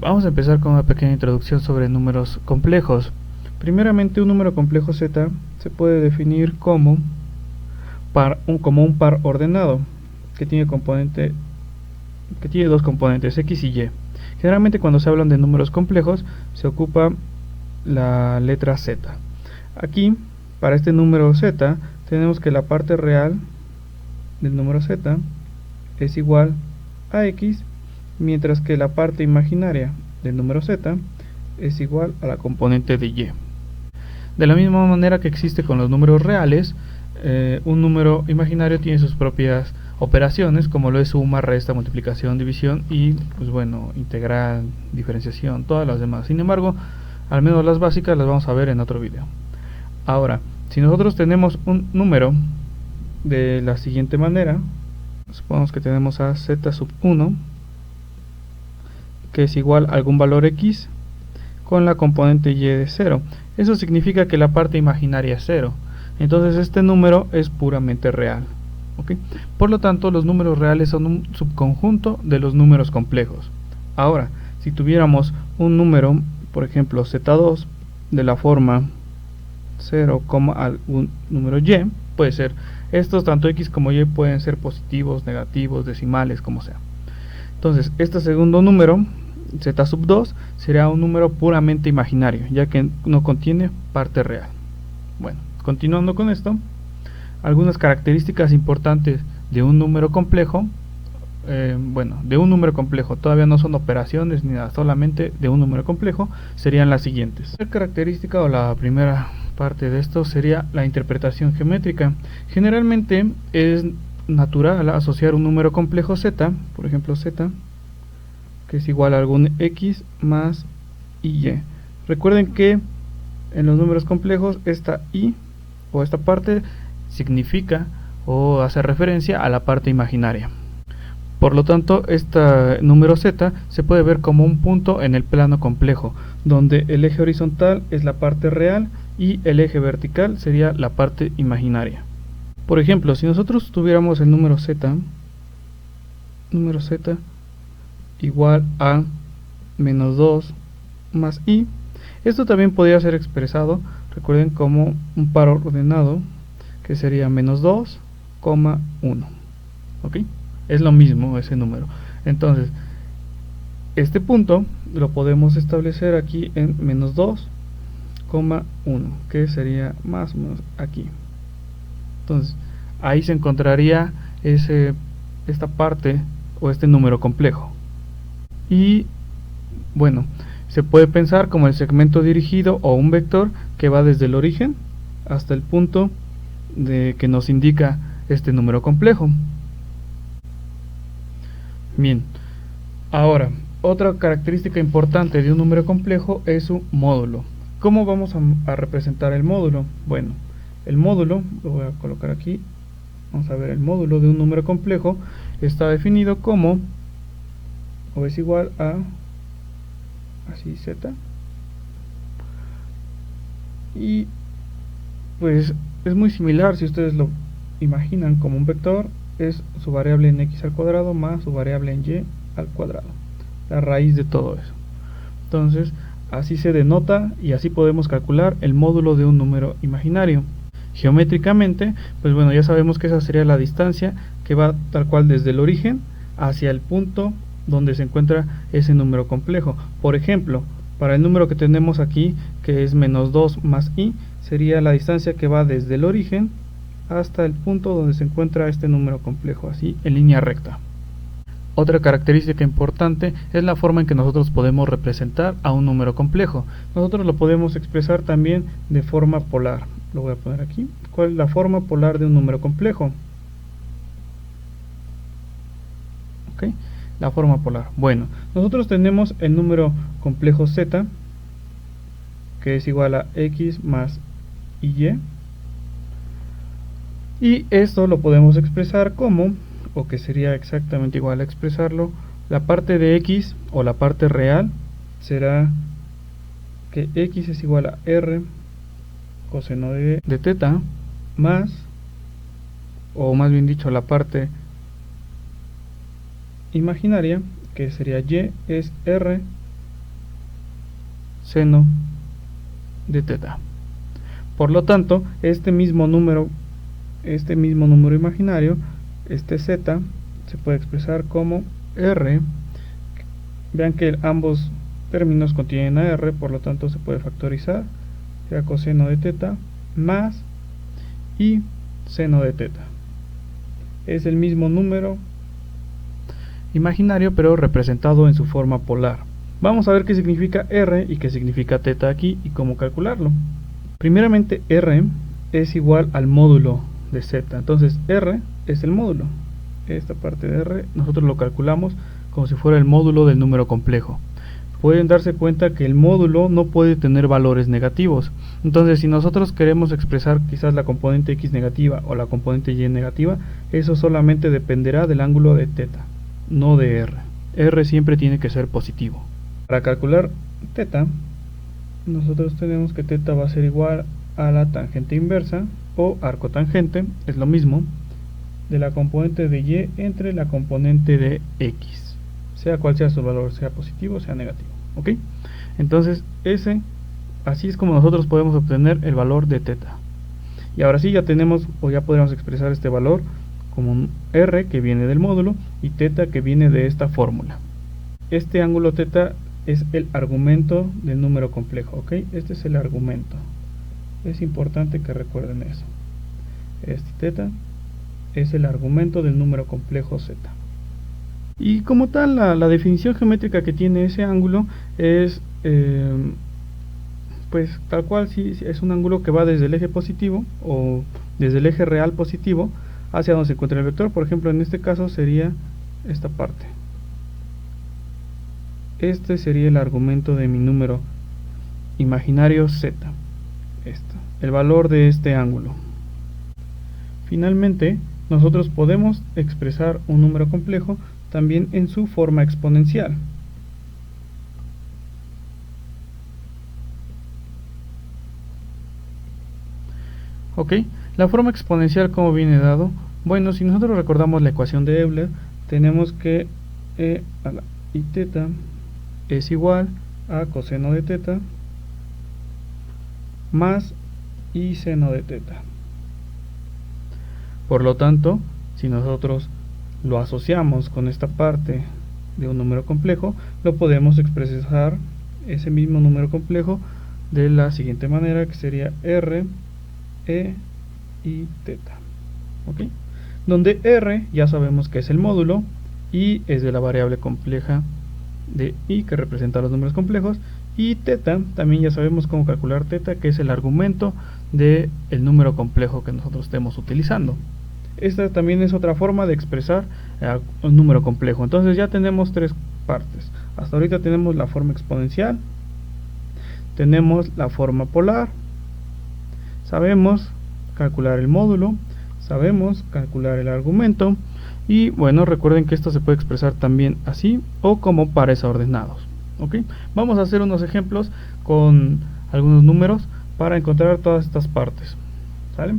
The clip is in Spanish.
Vamos a empezar con una pequeña introducción sobre números complejos. Primeramente, un número complejo z se puede definir como un par ordenado que tiene dos componentes, x y y. Generalmente cuando se hablan de números complejos se ocupa la letra z. Aquí, para este número z, tenemos que la parte real del número z es igual a x, mientras que la parte imaginaria del número z es igual a la componente de y. De la misma manera que existe con los números reales, un número imaginario tiene sus propias operaciones, como lo es suma, resta, multiplicación, división y, pues bueno, integral, diferenciación, todas las demás. Sin embargo, al menos las básicas las vamos a ver en otro video. Ahora, si nosotros tenemos un número de la siguiente manera, supongamos que tenemos a z sub 1, que es igual a algún valor x con la componente y de 0. Eso significa que la parte imaginaria es 0. Entonces este número es puramente real. ¿Okay? Por lo tanto, los números reales son un subconjunto de los números complejos. Ahora, si tuviéramos un número, por ejemplo z2, de la forma 0, algún número y, puede ser estos, tanto x como y pueden ser positivos, negativos, decimales, como sea. Entonces, este segundo número, z sub 2, será un número puramente imaginario, ya que no contiene parte real. Bueno, continuando con esto, algunas características importantes de un número complejo. De un número complejo, todavía no son operaciones ni nada, solamente de un número complejo, serían las siguientes. La característica o la primera parte de esto sería la interpretación geométrica. Generalmente es natural asociar un número complejo z, por ejemplo z, que es igual a algún x más y. Recuerden que en los números complejos esta y o esta parte significa o hace referencia a la parte imaginaria. Por lo tanto, este número z se puede ver como un punto en el plano complejo, donde el eje horizontal es la parte real y el eje vertical sería la parte imaginaria. Por ejemplo, si nosotros tuviéramos el número z igual a menos 2 más i, esto también podría ser expresado, recuerden, como un par ordenado, que sería menos 2, 1. ¿Ok? Es lo mismo ese número. Entonces, este punto lo podemos establecer aquí en menos 2, 1, que sería más o menos aquí. Entonces, ahí se encontraría esta parte o este número complejo. Y bueno, se puede pensar como el segmento dirigido o un vector que va desde el origen hasta el punto que nos indica este número complejo. Bien, ahora, otra característica importante de un número complejo es su módulo. ¿Cómo vamos a representar el módulo? Bueno, el módulo, lo voy a colocar aquí, vamos a ver, el módulo de un número complejo está definido como, o es igual a, así, z, y pues es muy similar, si ustedes lo imaginan como un vector, es su variable en x al cuadrado más su variable en y al cuadrado, la raíz de todo eso. Entonces, así se denota y así podemos calcular el módulo de un número imaginario. Geométricamente, pues bueno, ya sabemos que esa sería la distancia que va tal cual desde el origen hacia el punto donde se encuentra ese número complejo. Por ejemplo, para el número que tenemos aquí, que es menos 2 más i, sería la distancia que va desde el origen hasta el punto donde se encuentra este número complejo, así en línea recta. Otra característica importante es la forma en que nosotros podemos representar a un número complejo. Nosotros lo podemos expresar también de forma polar. Lo voy a poner aquí. ¿Cuál es la forma polar de un número complejo? ¿Okay? La forma polar. Bueno, nosotros tenemos el número complejo z, que es igual a x más y. Y esto lo podemos expresar como, o que sería exactamente igual a expresarlo, la parte de x o la parte real será que x es igual a r coseno de teta más, o más bien dicho, la parte imaginaria, que sería y, es r seno de teta. Por lo tanto, este mismo número imaginario, este z, se puede expresar como r. Vean que ambos términos contienen a r, por lo tanto se puede factorizar, sea coseno de teta más y seno de teta. Es el mismo número imaginario, pero representado en su forma polar. Vamos a ver qué significa r y qué significa teta aquí y cómo calcularlo. Primeramente, r es igual al módulo de z. Entonces r es el módulo. Esta parte de r nosotros lo calculamos como si fuera el módulo del número complejo. Pueden darse cuenta que el módulo no puede tener valores negativos. Entonces, si nosotros queremos expresar quizás la componente x negativa o la componente y negativa, eso solamente dependerá del ángulo de teta, no de r. R siempre tiene que ser positivo. Para calcular teta, nosotros tenemos que teta va a ser igual a la tangente inversa o arco tangente, es lo mismo, de la componente de y entre la componente de x, sea cual sea su valor, sea positivo o sea negativo. ¿Ok? Entonces así es como nosotros podemos obtener el valor de teta. Y ahora sí ya tenemos, o ya podemos expresar este valor como un r que viene del módulo y teta que viene de esta fórmula. Este ángulo teta es el argumento del número complejo. ¿Ok? Este es el argumento. Es importante que recuerden eso. Este teta es el argumento del número complejo z. Y como tal, la definición geométrica que tiene ese ángulo es, pues tal cual, si es un ángulo que va desde el eje positivo o desde el eje real positivo hacia donde se encuentra el vector. Por ejemplo, en este caso sería esta parte. Este sería el argumento de mi número imaginario z. El valor de este ángulo. Finalmente, nosotros podemos expresar un número complejo también en su forma exponencial. Ok, la forma exponencial, ¿cómo viene dado? Bueno, si nosotros recordamos la ecuación de Euler, tenemos que e a la i teta es igual a coseno de teta más i seno de teta. Por lo tanto, si nosotros lo asociamos con esta parte de un número complejo, lo podemos expresar ese mismo número complejo de la siguiente manera, que sería r, e y teta. ¿Ok? Donde r ya sabemos que es el módulo, y es de la variable compleja de i que representa los números complejos, y teta también ya sabemos cómo calcular teta, que es el argumento del número complejo que nosotros estemos utilizando. Esta también es otra forma de expresar un número complejo. Entonces ya tenemos tres partes. Hasta ahorita tenemos la forma exponencial, tenemos la forma polar, sabemos calcular el módulo, sabemos calcular el argumento, y bueno, recuerden que esto se puede expresar también así o como pares ordenados. ¿Ok? Vamos a hacer unos ejemplos con algunos números para encontrar todas estas partes. ¿Sale?